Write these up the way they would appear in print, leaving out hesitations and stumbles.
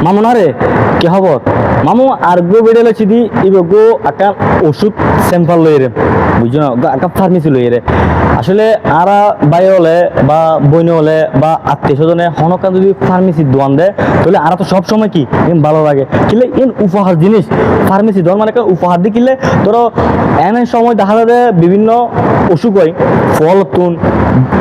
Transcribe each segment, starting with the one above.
মামুনারে কি খবর মামু আর গো বেডেলে চিদি ইবগো আকা ওষুধ স্যাম্পল লইরে বুঝছো না আকা ফার্মেসি লইরে আসলে আরা বাই হলে বা বইন হলে বা আত্মীয় স্বজনে হনকা যদি ফার্মেসি দোয়ান দেয় তাহলে আরা তো সব সময় কি ভালো লাগে কিলে ইন উপহার জিনিস ফার্মেসি দোয়ান মানে উপহার দি কিলে ধরো এমন সময় দেখা যায় বিভিন্ন অসুখ হয় ফল তুন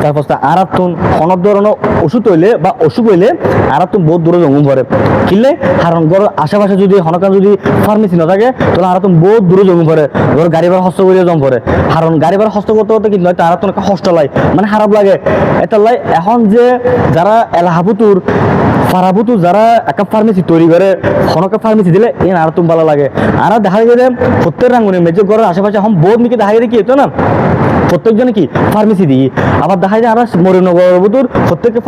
তারপর আরাতুন অনেক ধরনের ওষুধ হইলে বা অসুখ হইলে আরাতুন বহুত দূরে জমু পড়ে কিনলে কারণ ঘর আশেপাশে যদি হনকা যদি ফার্মেসি না থাকে তাহলে আরাতুন বহুত দূরে জমু পড়ে ঘর গাড়ি ভাড়া হস্ত করে জম পড়ে কারণ গাড়ি ভাড়া হস্ত করতে করতে কিন্তু হয়তো আরাতুন একটা কষ্ট লাই মানে খারাপ লাগে এটা লাই এখন যে যারা এলাহাবুতুর ফারাবুতুর যারা একটা ফার্মেসি তৈরি করে হনকা ফার্মেসি দিলে এন আরাতুন ভালো লাগে আর দেখা যায় যে প্রত্যেক রাঙ্গুনি মেজর ঘরের আশেপাশে এখন বহুত মিকে দেখা যায় কি হতো না প্রত্যেকজনে কি ফার্মেসি দিই আবার দেখা যায় আমরা মরিনগর বুতুর প্রত্যেককে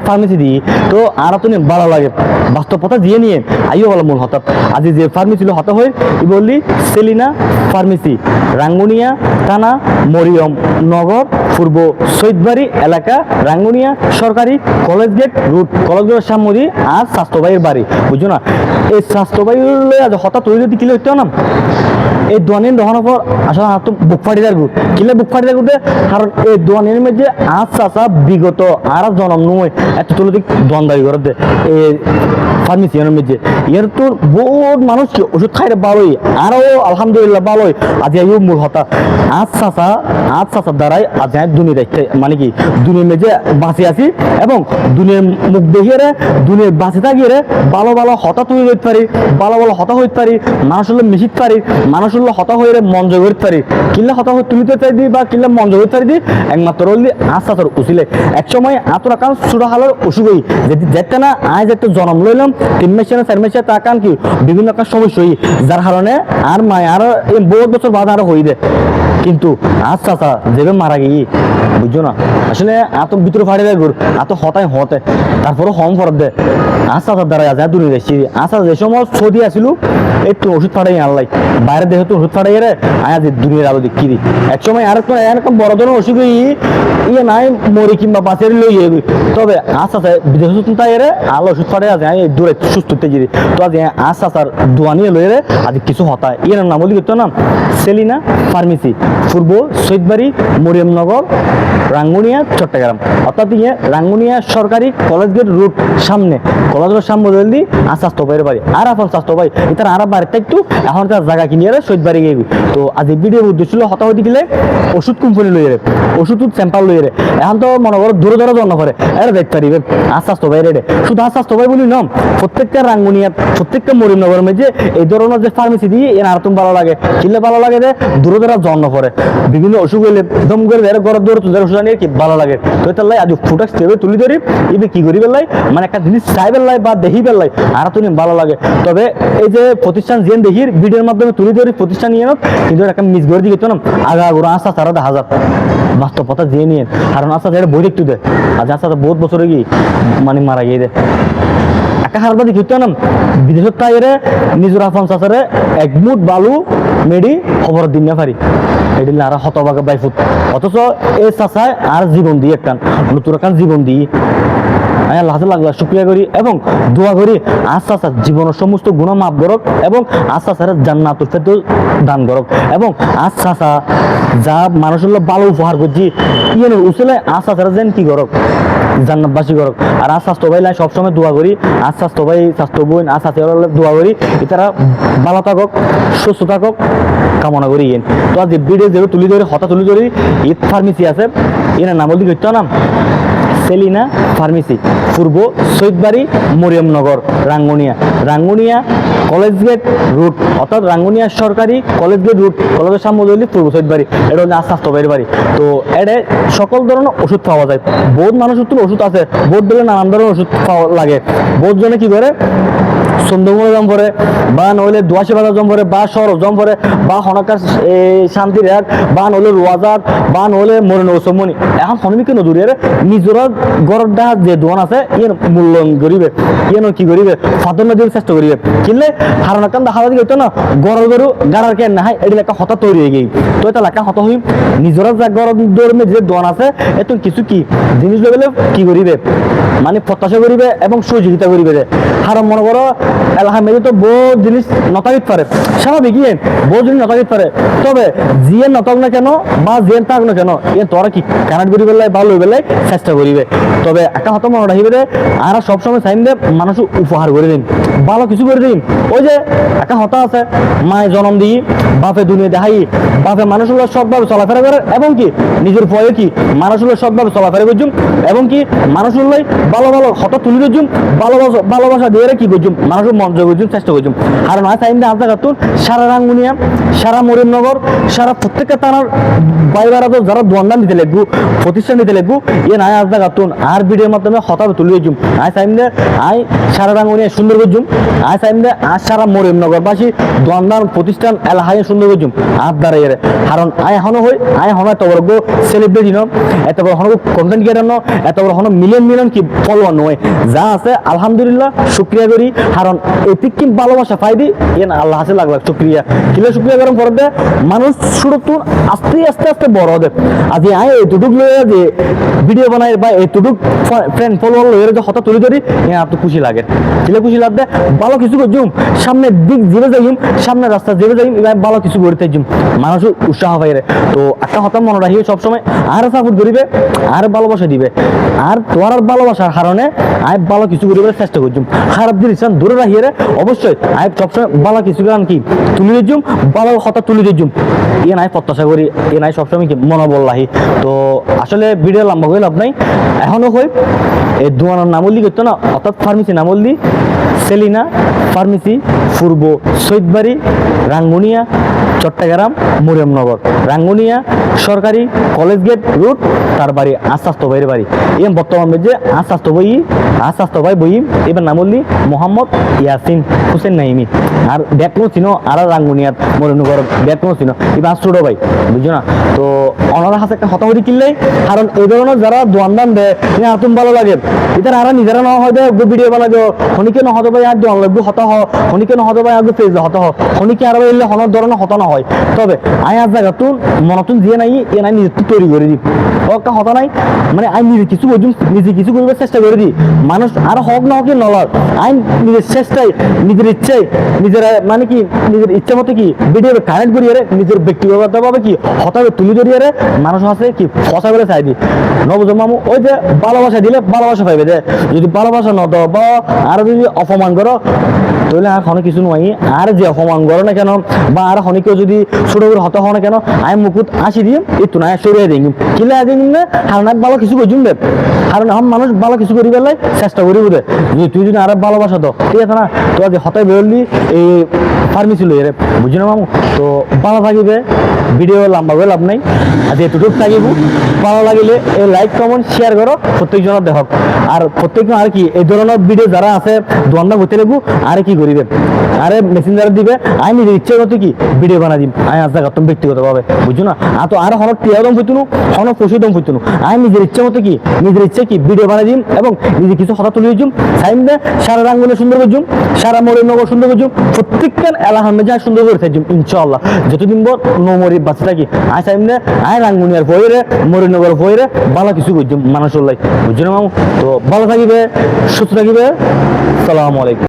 ফার্মেসি দিই তো আর তো ভালো লাগে বাস্তব কথা দিয়ে নিয়ে আইও বলো মূল হঠাৎ আজি যে ফার্মেসি হতা হয় ই বললি সেলিনা ফার্মেসি রাঙ্গুনিয়া থানা মরিয়ম নগর পূর্ব সৈয়দবাড়ি এলাকা রাঙ্গুনিয়া সরকারি কলেজ গেট রুট কলেজ গেটের সামনে আর স্বাস্থ্যবাহীর বাড়ি বুঝছো না এই স্বাস্থ্যবাহী হঠাৎ তৈরি যদি কিলো হইতো না এই দোয়ানির দহনের পর আসলে আর তো বুক ফাটি থাকবো কিলে বুক ফাটি থাকবে কারণ এই দোয়ানির মধ্যে আচ্ছা বিগত আর জনম নয় এত তুলতে দোয়ানদারি করতে এই ফার্মেসিয়ানের মধ্যে এর তো বহুত মানুষ ওষুধ খাইতে ভালোই আরও আলহামদুলিল্লাহ ভালোই আজ এই মূল হতা আচ্ছা দ্বারাই আজ দুনিয়া দেখতে মানে কি দুনিয়ার মধ্যে বাঁচে আছি এবং দুনিয়ার মুখ দেখিয়ে দুনিয়ার বাঁচে থাকিয়ে ভালো ভালো হতা তৈরি করতে পারি ভালো হতা হইতে পারি মানুষ হলে মিশিতে পারি মানুষ হলে হতা হয়ে মন জয় করতে পারি কিনলে হতা হয়ে তুলিতে পারি দি বা কিনলে মন জয় করতে পারি দি একমাত্র হলি আস্তে উচিলে একসময় আতর আকান ছোট হালের অসুখ হই যদি যেতে না আজ একটা জন্ম লইলাম 3 মাসে না 4 মাসে তাকান কি বিভিন্ন আকার সমস্যা হই যার কারণে আর মায় আর বহুত বছর বাদ আরো হই দে কিন্তু আচ্ছা যেবে মারা গিয়ে বুঝছো না আসলে এত ভিতরে ফাড়ি দেয় ঘুর এত হতায় তারপরে হম ফরত দে আচ্ছা দ্বারা যা দূরে যাচ্ছি আচ্ছা যে সময় সৌদি আসিল একটু ওষুধ ফাটাই আনলাই বাইরে দেহে তো ওষুধ ফাটাই রে আজ দুনিয়ার আলো দেখি দি এক সময় আর এরকম বড় ধরনের অসুখ ইয়ে নাই মরি কিংবা বাঁচের লই তবে আচ্ছা বিদেশ তাই রে আলো ওষুধ ফাটাই আছে দূরে সুস্থ তেজি তো আজ আচ্ছা দোয়ানিয়ে লই রে আজ কিছু হতায় ইয়ে নাম বলি তো না সেলিনা ফার্মেসি পূর্ব সৈয়দবাড়ি মরিয়মনগর রাঙ্গুনিয়া চট্টগ্রাম অর্থাৎ ইয়ে রাঙ্গুনিয়া সরকারি কলেজ গেট রুট সামনে কলেজের সামনে জলদি আর স্বাস্থ্যবাহীর বাড়ি আর আপনার স্বাস্থ্যবাহী এটা আর বাড়িতে একটু এখন তার জায়গা কিনিয়ে সৈয়দবাড়ি গিয়ে তো আজ এই ভিডিও উদ্দেশ্য ছিল হতাহতি গেলে ওষুধ কোম্পানি লইয়ে ওষুধ স্যাম্পল লইয়ে এখন তো মনে করো দূরে জন্ম করে এরা দেখতে পারিবে আর স্বাস্থ্যবাহী রে শুধু আর স্বাস্থ্যবাহী বলি নম প্রত্যেকটা রাঙ্গুনিয়া প্রত্যেকটা মরিয়মনগরের মধ্যে এই ধরনের যে ফার্মেসি দিয়ে এর আর তুমি ভালো লাগে কিনলে ভালো লাগে যে দূরে জন্ম করে বিভিন্ন অসুখ হইলে দম করে বেড়ে ঘরের দৌড় তুলে ওষুধ আনিয়ে কি ভালো লাগে তো এটা লাই আজ ফুটাক্স টেবে তুলি ধরি ইবে কি করি বেলাই মানে একটা জিনিস চাই বেলাই বা দেখি বেলাই আর তুমি ভালো লাগে তবে এই যে প্রতিষ্ঠান যে দেখির ভিডিওর মাধ্যমে তুলি ধরি প্রতিষ্ঠান নিয়ে কিন্তু একটা মিস করে দিকে তো না আগা গোড়া আস্তা তারা 1000 বাস্তবতা দিয়ে নিয়ে কারণ আস্তা এটা বই দেখতে দেয় আজ আস্তা বহুত বছরে কি মানে মারা গিয়ে দেয় একটা হারবা দেখি তো না বিদেশের তাইরে নিজের আফান চাচারে এক মুঠ বালু মেডি খবর দিন না পারি এটি আর হতবাগা বাইফুট অথচ এই চাচায় আর জীবন দিয়ে একটা নতুন একটা জীবন দিয়ে আল্লাহ লাগলা শুক্রিয়া করি এবং দোয়া করি আস্তে আস্তে জীবনের সমস্ত গুণ মাফ করক এবং আস্তে আস্তে জান্নাতুল ফেরদৌস দান করক এবং আস্তে আস্তে যা মানুষের ভালো উপহার করছি ইয়ে উচলে আস্তে আস্তে যেন কি করক জান্নাতবাসী করক আর স্বাস্থ্য ভাই সবসময় দোয়া করি আর স্বাস্থ্য ভাই স্বাস্থ্য বোন আর স্বাস্থ্য দোয়া করি এটারা ভালো থাকক সুস্থ থাকক কামনা করি ইয়েন তো আজ ভিডিও যেগুলো তুলি ধরি হতা তুলি ধরি ঈদ ফার্মেসি আছে এনার নাম বলতে করতে নাম সেলিনা ফার্মেসি পূর্ব Syedbari Mariamnagar Rangunia college gate route অর্থাৎ রাঙ্গুনিয়া সরকারি কলেজ গেট রুট কলেজের সামনে হলে পূর্ব সৈয়দবাড়ি এটা হচ্ছে স্বাস্থ্যবাহীর বাড়ি তো এটা সকল ধরনের ওষুধ পাওয়া যায় বহুত মানুষের তো ওষুধ আছে বহুত ধরনের নানান ধরনের ওষুধ পাওয়া লাগে বহুত জনে কি করে সন্ধ্যমূল জম পরে বা নইলে দোয়াশি বাজার জম পরে বা সর জম পরে বা হনকার শান্তির এক বা নইলে রোয়াজাত বা নইলে মরণ ওসমনি এখন হনমিকে নদূরে নিজের গড় ডাহাত যে দোয়ান আছে ইয়ে মূল্যায়ন করিবে ইয়ে কি করিবে ফাদর নদীর চেষ্টা করিবে কিনলে হারানা কান্দা হারা দিকে না গড় গরু গাড়ার কে না এটি লেখা হতা তৈরি হয়ে গেই তো এটা লেখা হতা হই নিজের যা গড় দৌড়মে যে দোয়ান আছে এত কিছু কি জিনিস লেভেলে কি করিবে মানে প্রত্যাশা করিবে এবং সহযোগিতা করিবে হারাম মনে করো আলহামদুলিল্লাহ তো বহু জিনিস নতাবিত পারে স্বাভাবিক ইয়ে বহু জিনিস নতাবিত পারে তবে জিয়ে নতক না কেন বা জিয়ে থাক না কেন ইয়ে তোরা কি কানাট করি বেলায় বা লই বেলায় চেষ্টা করিবে তবে একটা হত মনে রাখিবে রে আর সবসময় চাইন দে মানুষ উপহার করে দিন ভালো কিছু করে দিন ওই যে একটা হতা আছে মায়ের জন্ম দিই বাপে দুনিয়া দেখাই বাপে মানুষগুলো সৎভাবে চলাফেরা করে এবং কি নিজের ভয়ে কি মানুষগুলো সৎভাবে চলাফেরা করছুম এবং কি মানুষগুলো ভালো ভালো হত তুলি করছুম ভালোবাসা দিয়ে কি করছুম মানুষের মন জয় করছুম চেষ্টা করছুম আর নয় চাইন দে আজ কাতুন সারা রাঙ্গুনিয়া সারা মরিমনগর সারা প্রত্যেকটা থানার বাইবার যারা দোয়ান দিতে লাগবো প্রতিষ্ঠান দিতে লাগবো ইয়ে নাই আজ কাতুন আর ভিডিওর মাধ্যমে হতাবে তুলি করছুম আয় চাইন দে আয় সারা রাঙ্গুনিয়া সুন্দর করছুম আয় চাইন দে আর সারা মরিমনগরবাসী দোয়ানদার প্রতিষ্ঠান এলাহায় সুন্দর করছুম আর দ্বারা এর কারণ আয় এখনো হই আয় হনো এত বড় সেলিব্রিটি ন এত বড় হনো কন্টেন্ট ক্রিয়েটর ন এত বড় হনো মিলিয়ন কি ফলোয়ার নয় যা আছে আলহামদুলিল্লাহ শুক্রিয়া করি কারণ এটি কি ভালোবাসা পাইদি এন আল্লাহ হাসে লাখ লাখ শুক্রিয়া কিলে শুক্রিয়া করেন পরে দে মানুষ ছোট তুন আস্তে আস্তে আস্তে বড় হবে আজ আয় এতটুক লয়ে যে ভিডিও বানাই বা এতটুক ফ্রেন্ড ফলোয়ার লয়ে যে হঠাৎ তুলি ধরি এ আর তো খুশি লাগে কিলে খুশি লাগবে ভালো কিছু করছুম সামনের দিক যেবে যাইম সামনের রাস্তা যেবে যাইম ভালো কিছু করতে যাইম মানুষ উৎসাহ পাইরে তো একটা হতাম মনে রাখিবে সবসময় আর সাপোর্ট করিবে আর ভালোবাসা দিবে আর তোর আর ভালোবাসার কারণে আয় ভালো কিছু করিবার চেষ্টা করছুম খারাপ জিনিস দূরে রাখিয়ে অবশ্যই আয় সবসময় ভালো কিছু গান কি তুলি দিচ্ছুম ভালো কথা তুলি দিচ্ছুম এ নাই প্রত্যাশা করি এ নাই সবসময় কি মনোবল রাখি তো আসলে ভিডিও লম্বা হয়ে লাভ নাই এখনো হই এই দোয়ানোর নামলি করতো না অর্থাৎ ফার্মেসি নামলি সেলিনা ফার্মেসি পূর্ব সৈদবাড়ি রাঙ্গুনিয়া চট্টগ্রাম মরিয়মনগর রাঙ্গুনিয়া সরকারি কলেজ গেট রুট তার বাড়ি আস্বাস্থ্য ভাইয়ের বাড়ি এম বর্তমান যে আস্বাস্থ্য ভাই বই এবার নামলি মোহাম্মদ ইয়াসিন হুসেন নাইমি আর ব্যাকনো চিনো আর রাঙ্গুনিয়ার মরিয়মনগর ব্যাকনো চিনো এবার ছোট ভাই বুঝছো না তো ওনারা হাতে একটা হতাহতি কিনলেই কারণ এই ধরনের যারা দোয়ান দান দেয় তুমি ভালো লাগে এটা আর নিজেরা না হয় ভিডিও বানাবো খনিকে না হতে ভাই আর দোয়ান লাগবে হতা হ খনিকে না হতে ভাই আগে পেজে হতা হ খনিকে আর এলে হনার ধরনের হতা না হয় তবে আয় আজ জায়গা তুন মনতুন দিয়ে নাই এ নাই নিজে তৈরি করে দিই ওকে হতা নাই মানে আই নিজে কিছু করছুম নিজে কিছু করবার চেষ্টা করে দিই মানুষ আর হক না হকে নলার আইন নিজের চেষ্টায় নিজের ইচ্ছায় নিজের মানে কি নিজের ইচ্ছা মতো কি ভিডিও কানেক্ট করিয়ে নিজের ব্যক্তিগতভাবে কি হতাবে তুলি ধরিয়ে মানুষ আছে কি ফসা করে চাই দি নবজ মামু ওই যে ভালোবাসা দিলে ভালোবাসা পাইবে যে যদি ভালোবাসা ন দাও বা আর যদি অপমান করো তাহলে আর কোনো কিছু নয় আর যে অপমান করো না কেন বা আর হনিকেও যদি ছোট করে হতে হও না কেন আমি মুকুট আসি দিয়ে একটু না সরিয়ে দিই কিলে আজ না হারনাক ভালো কিছু করছুম দে কারণ এখন মানুষ ভালো কিছু করি বেলায় চেষ্টা করি বোধে যে তুই যদি আর ভালোবাসা তো ঠিক আছে না তো আজ হতায় বেরোলি এই ফার্মেসি লই রে বুঝি না মামু তো ভালো থাকিবে ভিডিও লম্বা করে লাভ নাই আজ এতটুকু থাকিব ভালো লাগিলে এই লাইক কমেন্ট শেয়ার করো প্রত্যেকজনের দেখক আর প্রত্যেকজন আর কি এই ধরনের ভিডিও যারা আছে দোয়ান্না করতে লাগবো আর কি করিবে আরে মেসেঞ্জার দিবে আমি নিজের ইচ্ছে মতো কি ভিডিও বানা দিম আমি আজ তুমি ব্যক্তিগতভাবে বুঝছো না তো আর হনক টিয়াদম হইতুনু হনক পশুদম হইতুনু আমি নিজের ইচ্ছে মতো কি নিজের ইচ্ছে কি ভিডিও বানাই দিম এবং নিজে কিছু কথা তুলে দিম সাইন দে সারা রাঙ্গুনে সুন্দর করছুম সারা মরিয়মনগর সুন্দর করছুম প্রত্যেকটা এলাহামে যা সুন্দর করে থাকছুম ইনশাআল্লাহ যতদিন বর নমরি বাচ্চা থাকি আই সাইন দে আই রাঙ্গুনিয়ার ভয়ে মরিয়মনগর ভয়ে ভালো কিছু করছুম মানুষের লাই বুঝছো না মামু তো ভালো থাকিবে সুস্থ থাকিবে আসসালামু আলাইকুম।